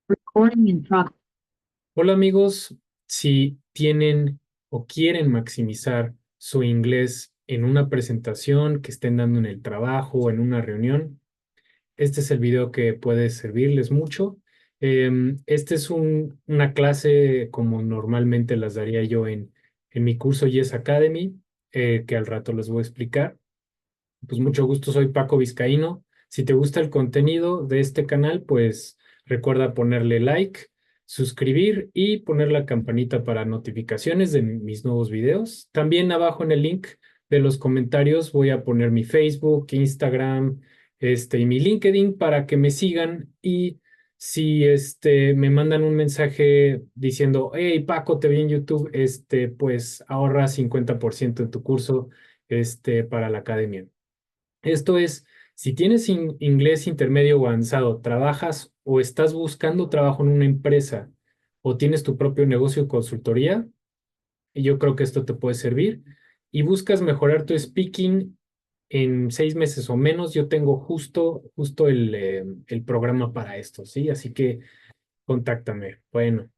Recording in progress. Hola amigos, si tienen o quieren maximizar su inglés en una presentación que estén dando en el trabajo o en una reunión, este es el video que puede servirles mucho. Este es una clase como normalmente las daría yo en mi curso Yes Academy, que al rato les voy a explicar. Pues mucho gusto, soy Paco Vizcaíno. Si te gusta el contenido de este canal, pues recuerda ponerle like, suscribir y poner la campanita para notificaciones de mis nuevos videos. También abajo en el link de los comentarios voy a poner mi Facebook, Instagram, y mi LinkedIn para que me sigan y si me mandan un mensaje diciendo, hey Paco, te vi en YouTube, pues ahorra 50% en tu curso, para la academia. Esto es, si tienes inglés intermedio o avanzado, trabajas o estás buscando trabajo en una empresa o tienes tu propio negocio de consultoría, yo creo que esto te puede servir. Y buscas mejorar tu speaking en 6 meses o menos, yo tengo justo el programa para esto, ¿sí? Así que contáctame. Bueno,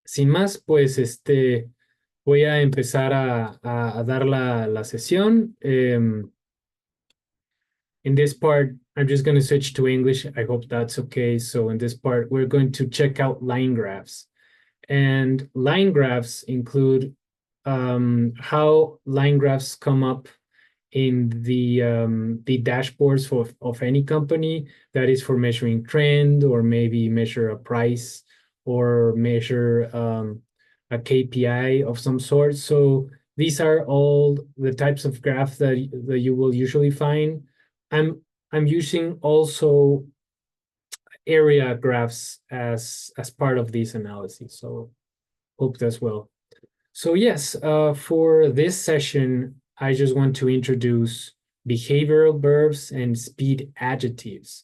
sin más, pues voy a empezar a dar la sesión. In this part, I'm just going to switch to English. I hope that's okay. So in this part, we're going to check out line graphs. And line graphs include how line graphs come up in the dashboards of any company that is for measuring trend or maybe measure a price or measure a KPI of some sort. So these are all the types of graphs that you will usually find. I'm using also area graphs as part of this analysis. So hope that's well. So yes, for this session, I just want to introduce behavioral verbs and speed adjectives.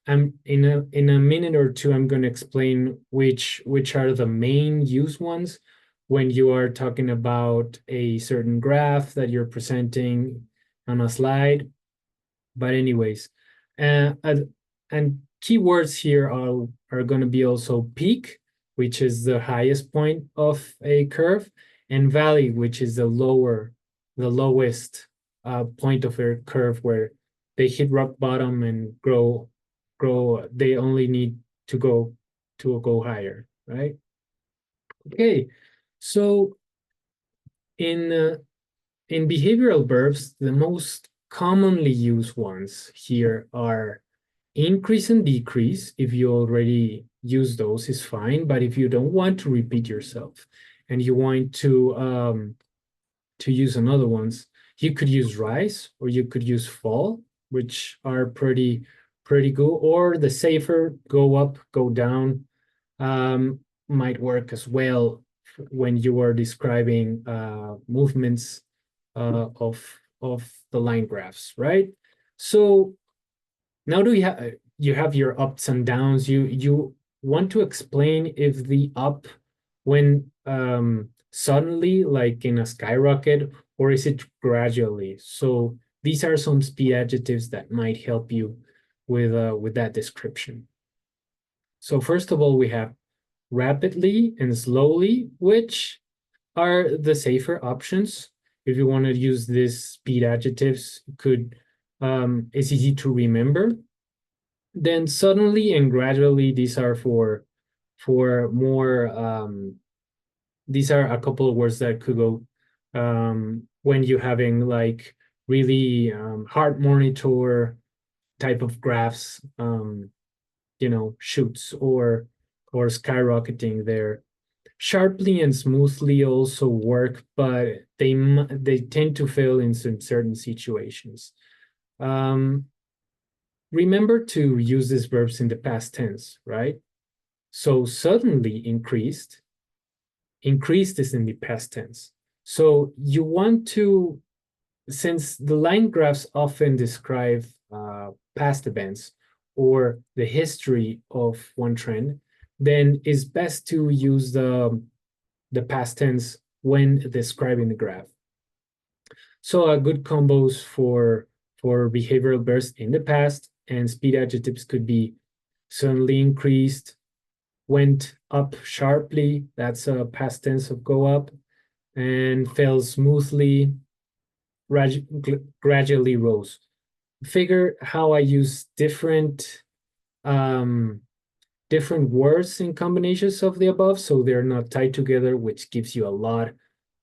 In a minute or two, I'm going to explain which are the main used ones when you are talking about a certain graph that you're presenting on a slide. But anyways, and keywords here are going to be also peak, which is the highest point of a curve, and valley, which is the lowest point of a curve where they hit rock bottom and grow. They only need to go higher, right? Okay, so in uh, in behavioral verbs, the most commonly used ones here are increase and decrease. If you already use those, is fine. But if you don't want to repeat yourself and you want to use another ones, you could use rise or you could use fall, which are pretty good. Or the safer go up, go down, might work as well when you are describing movements of the line graphs, right? So now do you have your ups and downs. You want to explain if the up when suddenly, like in a skyrocket, or is it gradually? So these are some speed adjectives that might help you with that description. So first of all, we have rapidly and slowly, which are the safer options. If you want to use these speed adjectives, it's easy to remember. Then suddenly and gradually, these are for more. These are a couple of words that could go when you're having like really heart monitor type of graphs, shoots or skyrocketing there. Sharply and smoothly also work, but they tend to fail in some certain situations. Um, Remember to use these verbs in the past tense, right? So suddenly increased is in the past tense. So you want to, since the line graphs often describe past events or the history of one trend, then it's best to use the past tense when describing the graph. So good combos for behavioral bursts in the past and speed adjectives could be suddenly increased, went up sharply. That's a past tense of go up, and fell smoothly, gradually rose. Figure how I use um, different words in combinations of the above, so they're not tied together, which gives you a lot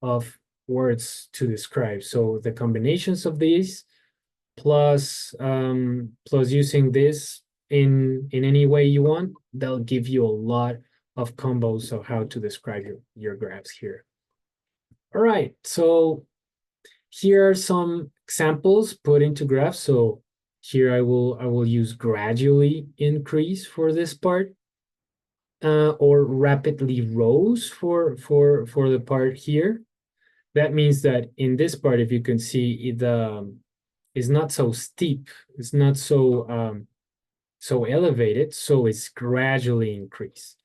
of words to describe. So the combinations of these plus using this in any way you want, they'll give you a lot of combos of how to describe your graphs here. All right, so here are some examples put into graphs. So here I will use gradually increase for this part, or rapidly rose for the part here. That means that in this part, if you can see, the is not so steep, it's not so elevated, so it's gradually increased.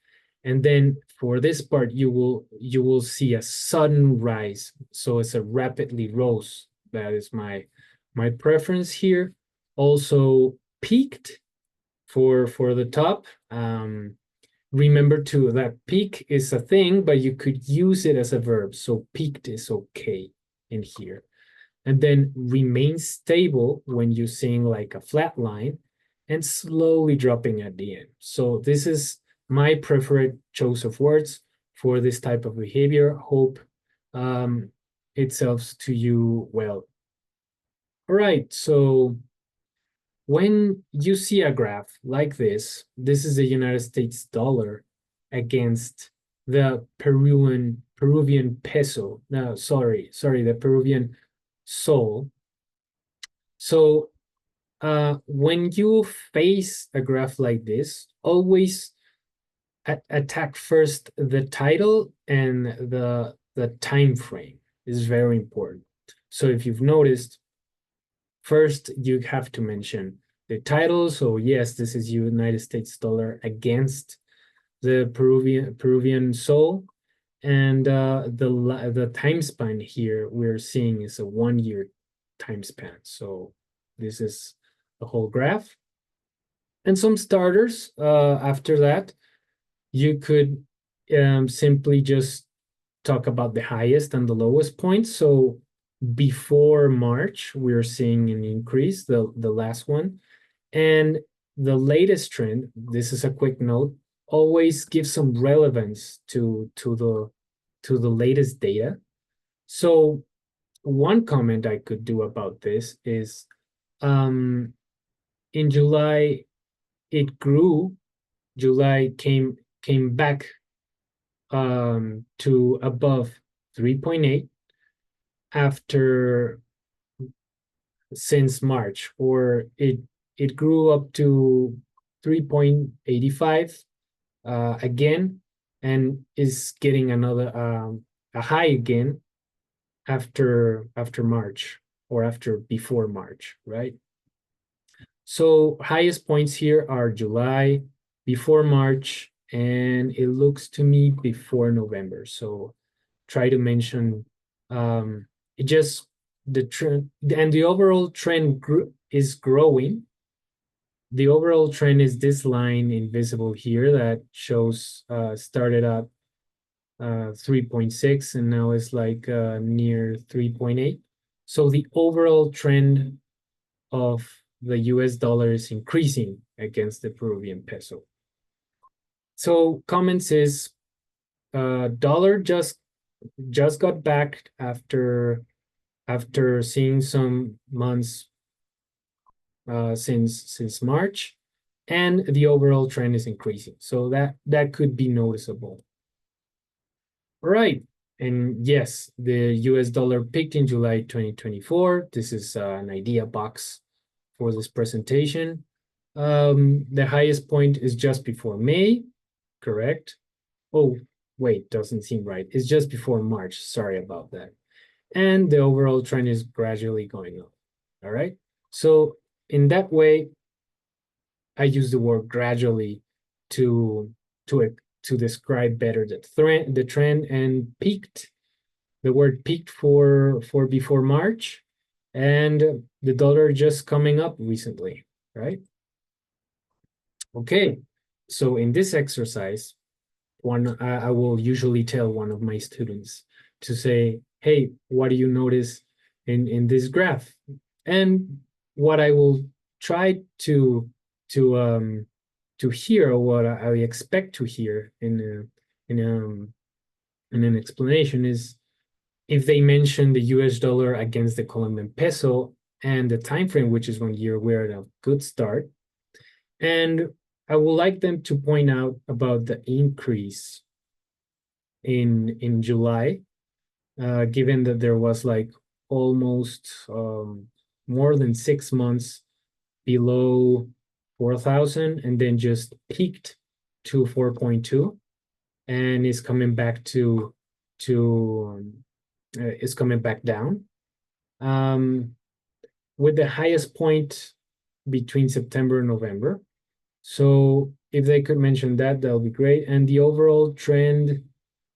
And then for this part, you will see a sudden rise, so it's a rapidly rose. That is my preference here. Also peaked for the top. Remember too that peak is a thing, but you could use it as a verb. So peaked is okay in here. And then remain stable when you sing like a flat line, and slowly dropping at the end. So this is my preferred choice of words for this type of behavior. Hope it serves to you well. All right, so when you see a graph like this is the United States dollar against the Peruvian peso. No, sorry, the Peruvian sol. So when you face a graph like this, always attack first the title and the time frame is very important. So if you've noticed, first you have to mention the title. So yes, this is United States dollar against the Peruvian sol, and the time span here we're seeing is a 1 year time span. So this is the whole graph. And some starters after that, you could simply just talk about the highest and the lowest points. So before March, we're seeing an increase, the last one. And the latest trend, this is a quick note, always give some relevance to the latest data. So one comment I could do about this is in July it grew. July came back to above 3.8 after since March, or it grew up to 3.85 again, and is getting another a high again after March, or after before March, right? So highest points here are July, before March, and it looks to me before November. So try to mention it just the trend, and the overall trend is growing. The overall trend is this line invisible here that shows started at 3.6 and now it's like near 3.8. So the overall trend of the US dollar is increasing against the Peruvian peso. So comments is dollar just got back after seeing some months since March, and the overall trend is increasing. So that could be noticeable. All right. And yes, the US dollar peaked in July 2024. This is an idea box for this presentation. The highest point is just before May, correct? Oh, wait, doesn't seem right. It's just before March. Sorry about that. And the overall trend is gradually going up. All right. So in that way, I use the word gradually to describe better the trend, and peaked. The word peaked for before March, and the dollar just coming up recently, right? Okay, so in this exercise, I will usually tell one of my students to say, hey, what do you notice in this graph? And what I will try to to hear, or what I expect to hear in in an explanation is if they mention the US dollar against the Colombian peso and the time frame, which is 1 year, we're at a good start. And I would like them to point out about the increase in July, given that there was like almost more than 6 months below 4,000 and then just peaked to 4.2 and is coming back to is coming back down. With the highest point between September and November. So if they could mention that, that would be great. And the overall trend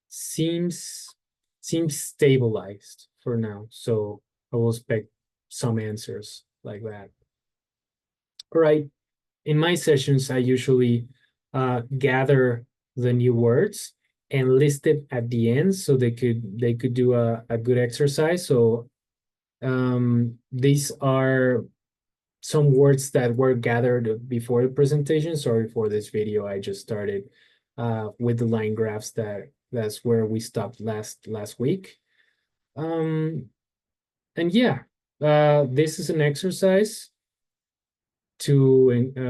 seems stabilized for now. So I will expect some answers like that. All right. In my sessions, I usually gather the new words and list it at the end so they could do a good exercise. So these are some words that were gathered before the presentation. Sorry for this video. I just started with the line graphs. That's where we stopped last week. And yeah, this is an exercise to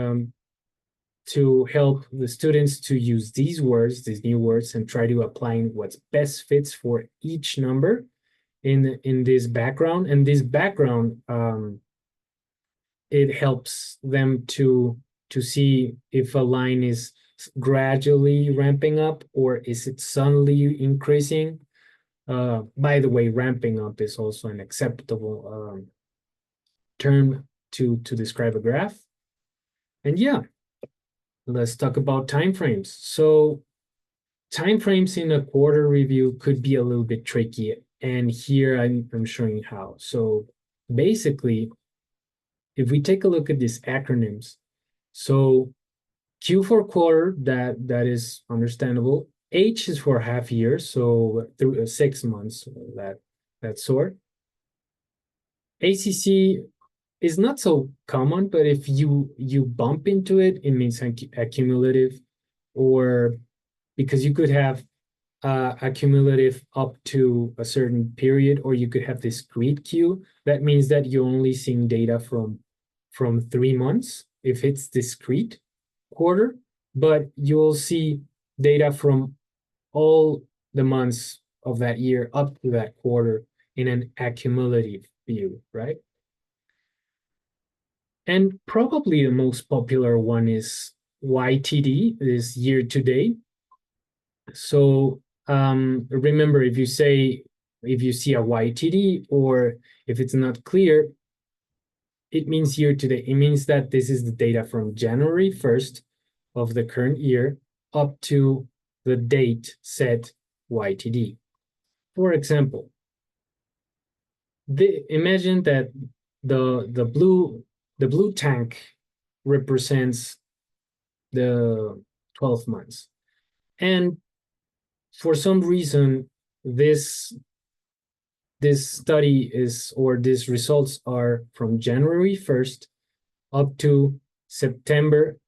help the students to use these words, these new words, and try to apply what's best fits for each number in this background. And this background, it helps them to see if a line is gradually ramping up or is it suddenly increasing. By the way, ramping up is also an acceptable term to describe a graph. And yeah, let's talk about timeframes. So timeframes in a quarter review could be a little bit tricky. And here I'm showing how. So basically, if we take a look at these acronyms, so Q for quarter, that is understandable. H is for half year, so through 6 months, that sort. ACC is not so common, but if you bump into it, it means accumulative, or because you could have accumulative up to a certain period, or you could have discrete Q. That means that you're only seeing data from 3 months if it's discrete quarter, but you'll see data from all the months of that year up to that quarter in an accumulative view, right? And probably the most popular one is YTD, is year to date. So remember, if you see a YTD, or if it's not clear, it means year to date. It means that this is the data from January 1st of the current year up to the date set YTD. For example, imagine that the blue tank represents the 12 months. And for some reason, this study is, or these results are from January 1st up to September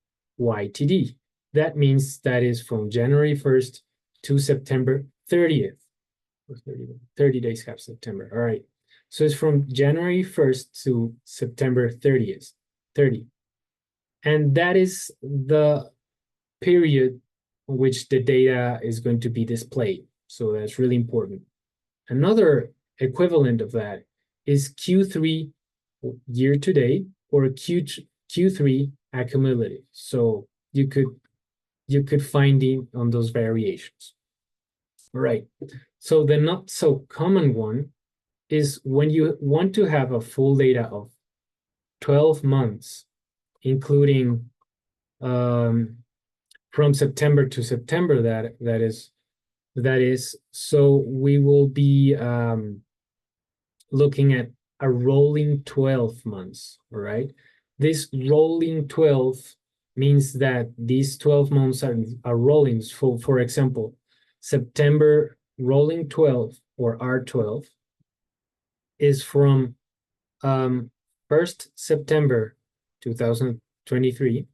YTD. That means that is from January 1st to September 30th. 30 days have September. All right. So it's from January 1st to September 30th. And that is the period in which the data is going to be displayed. So that's really important. Another equivalent of that is Q3 year to date, or Q3 accumulative. So you could find it on those variations. All right. So the not so common one is when you want to have a full data of 12 months, including from September to September, that is, so we will be looking at a rolling 12 months, all right? This rolling 12 means that these 12 months are rolling. So for example, September rolling 12 or R12 is from 1st September 2023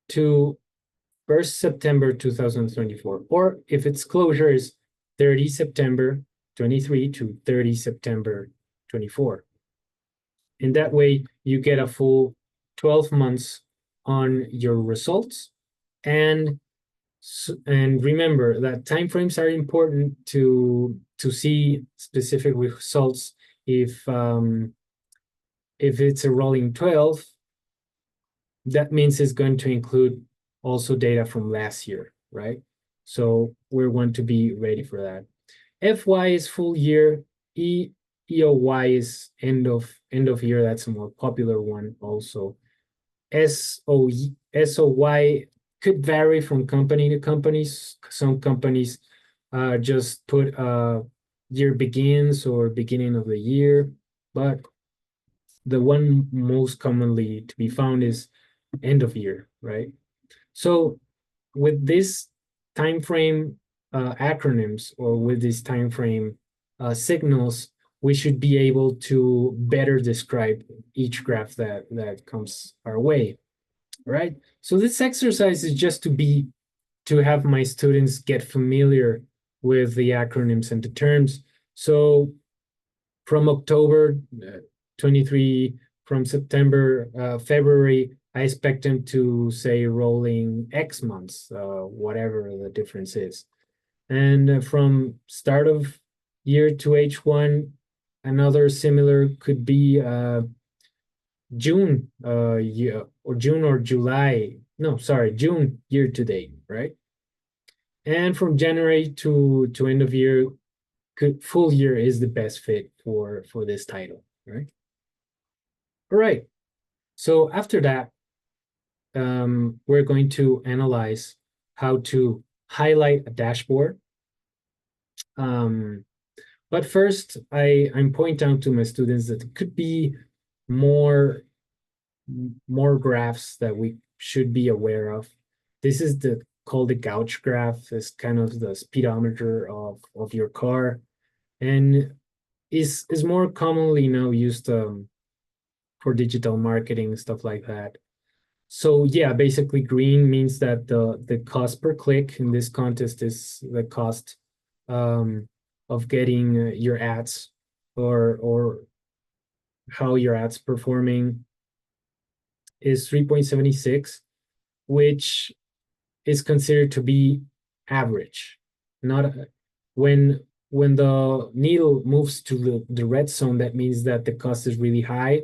to 1st September 2024, or if its closure is 30 September 23 to 30 September 24. And that way you get a full 12 months on your results. And remember that timeframes are important to see specific results. If it's a rolling 12, that means it's going to include also data from last year, right? So we want to be ready for that. FY is full year. EOY is end of year. That's a more popular one also. SOY could vary from company to companies. Some companies just put year begins or beginning of the year, but the one most commonly to be found is end of year, right? So with this time frame acronyms, or with this time frame signals, we should be able to better describe each graph that comes our way, right? So this exercise is just to have my students get familiar with the acronyms and the terms. So from October 23, from September, February, I expect them to say rolling X months, whatever the difference is. And from start of year to H1, another similar could be June year, or June or July. No, sorry, June year to date, right? And from January to end of year, full year is the best fit for this title, right? All right. So after that, we're going to analyze how to highlight a dashboard. But first, I'm pointing out to my students that it could be more graphs that we should be aware of. This is called the gauge graph. It's kind of the speedometer of your car, and is more commonly now used for digital marketing, stuff like that. So yeah, basically green means that the cost per click in this contest is the cost of getting your ads, or how your ads performing, is 3.76, which is considered to be average. Not when the needle moves to the red zone, that means that the cost is really high,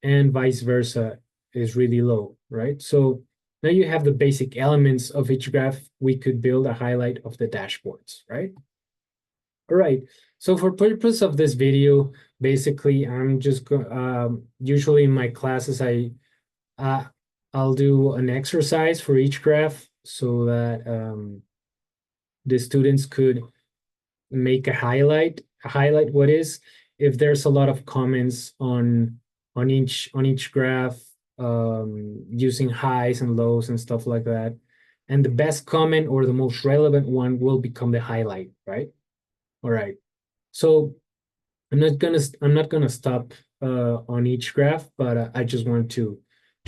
and vice versa is really low, right? So now you have the basic elements of each graph. We could build a highlight of the dashboards, right? All right. So for purpose of this video, basically, I'm just usually in my classes, uh, I'll do an exercise for each graph so that the students could make a highlight. What is, if there's a lot of comments on each graph, using highs and lows and stuff like that, and the best comment or the most relevant one will become the highlight, right? All right. So I'm not gonna stop on each graph, but I just want to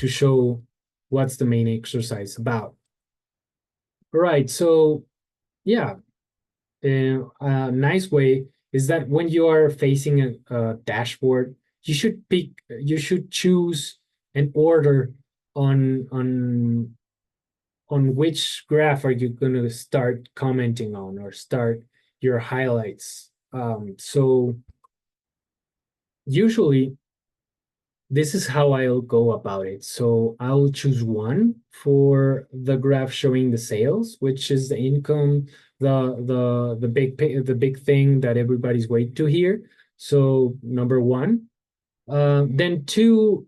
show what's the main exercise about. All right. So yeah, a nice way is that when you are facing a dashboard, you should choose an order on which graph are you going to start commenting on, or start your highlights. So usually this is how I'll go about it. So I'll choose one for the graph showing the sales, which is the income, the big thing that everybody's waiting to hear. So number one. Then two,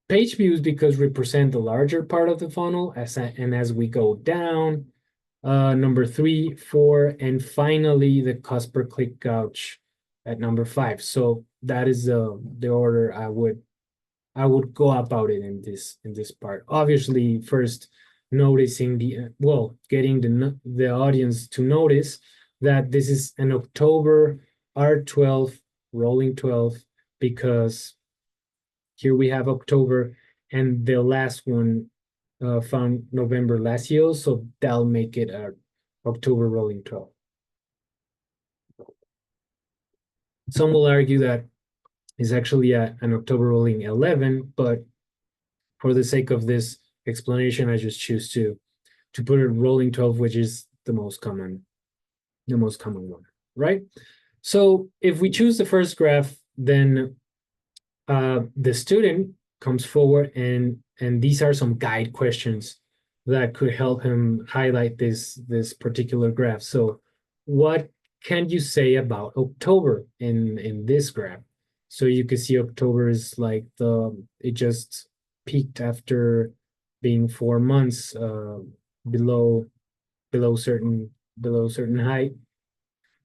page views, because represent the larger part of the funnel, and as we go down. Number three, four, and finally the cost per click gauge at number five. So that is the order I would go about it in this part. Obviously, first noticing getting the audience to notice that this is an October R12 rolling 12, because here we have October and the last one found November last year, so that'll make it a October rolling 12. Some will argue that it's actually an October rolling 11, but for the sake of this explanation, I just choose to put it rolling 12, which is the most common one, right? So if we choose the first graph, then the student comes forward, and these are some guide questions that could help him highlight this particular graph. So what can you say about October in this graph? So you can see October is like it just peaked after being 4 months below certain height.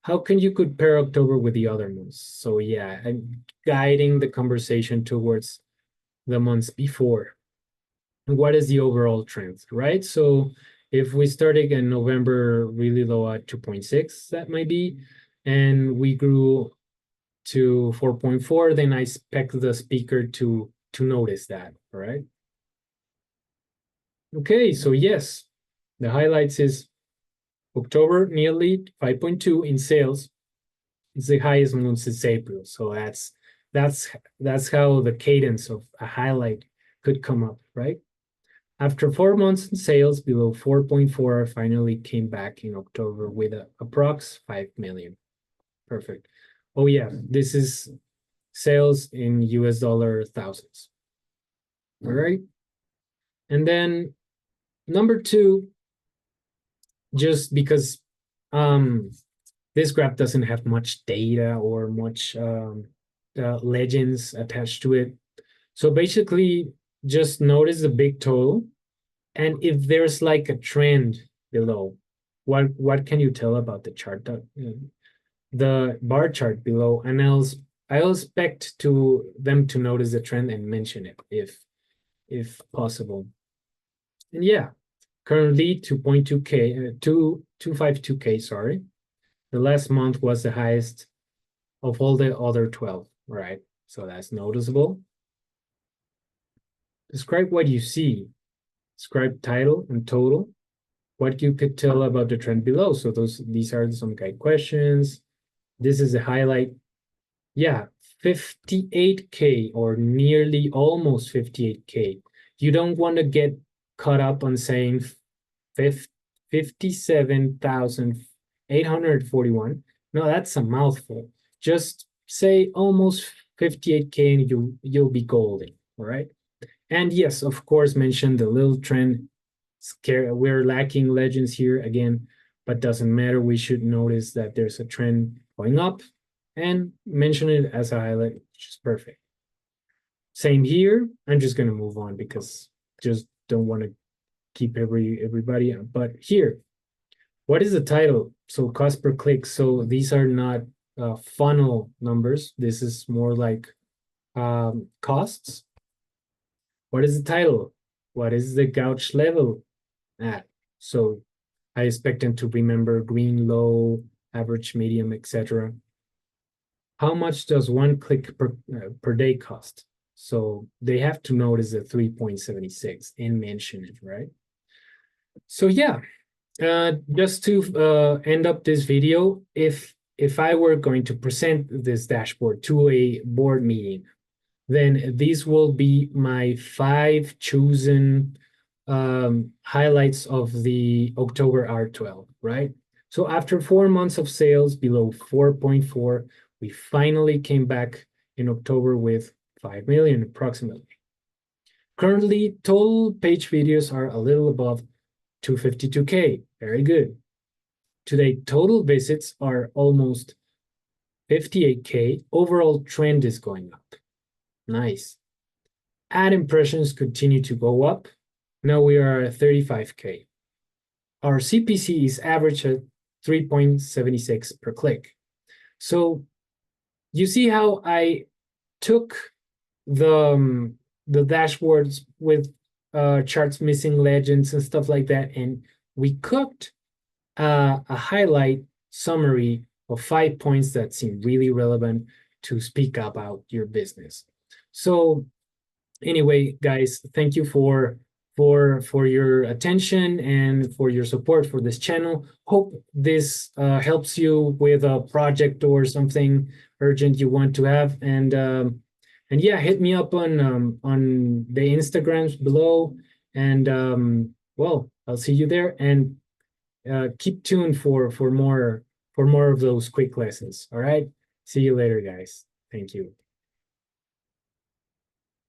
How can you compare October with the other months? So yeah, and guiding the conversation towards the months before. What is the overall trend, right? So if we started in November really low at 2.6, that might be, and we grew to 4.4, then I expect the speaker to notice that, all right? Okay, so yes, the highlights is October nearly 5.2 in sales. It's the highest month since April. So that's how the cadence of a highlight could come up, right? After 4 months in sales below 4.4, I finally came back in October with a approx 5 million. Perfect. Oh yeah, this is sales in US dollar thousands. All right. And then number two, just because this graph doesn't have much data or much legends attached to it. So basically, just notice the big total, and if there's like a trend below, what can you tell about the chart? The bar chart below, and I'll expect them to notice the trend and mention it if possible. And yeah, currently 2.2K, 252K, sorry. The last month was the highest of all the other 12, right? So that's noticeable. Describe what you see. Describe title and total. What you could tell about the trend below. So these are some guide questions. This is a highlight. Yeah, 58K or nearly almost 58K. You don't want to get caught up on saying 57,841. No, that's a mouthful. Just say almost 58K and you'll be golden, all right? And yes, of course, mention the little trend. We're lacking legends here again, but doesn't matter. We should notice that there's a trend going up and mention it as a highlight, which is perfect. Same here. I'm just going to move on because just don't want to keep everybody on. But here, what is the title? So cost per click. So these are not funnel numbers. This is more like costs. What is the title? What is the gouge level at? So I expect them to remember green, low, average, medium, etc. How much does one click per day cost? So they have to notice the 3.76 and mention it, right? So yeah, just to end up this video, if I were going to present this dashboard to a board meeting, then these will be my 5 chosen highlights of the October R12, right? So after 4 months of sales below 4.4, we finally came back in October with 5 million approximately. Currently, total page videos are a little above 252K. Very good. Today, total visits are almost 58K. Overall trend is going up. Nice. Ad impressions continue to go up. Now we are at 35K. Our CPC is average at 3.76 per click. So you see how I took the the dashboards with charts missing legends and stuff like that. And we cooked a highlight summary of 5 points that seem really relevant to speak about your business. So anyway, guys, thank you for your attention and for your support for this channel. Hope this helps you with a project or something urgent you want to have. And yeah, hit me up on the Instagrams below. And well, I'll see you there. And keep tuned for more of those quick lessons. All right. See you later, guys. Thank you.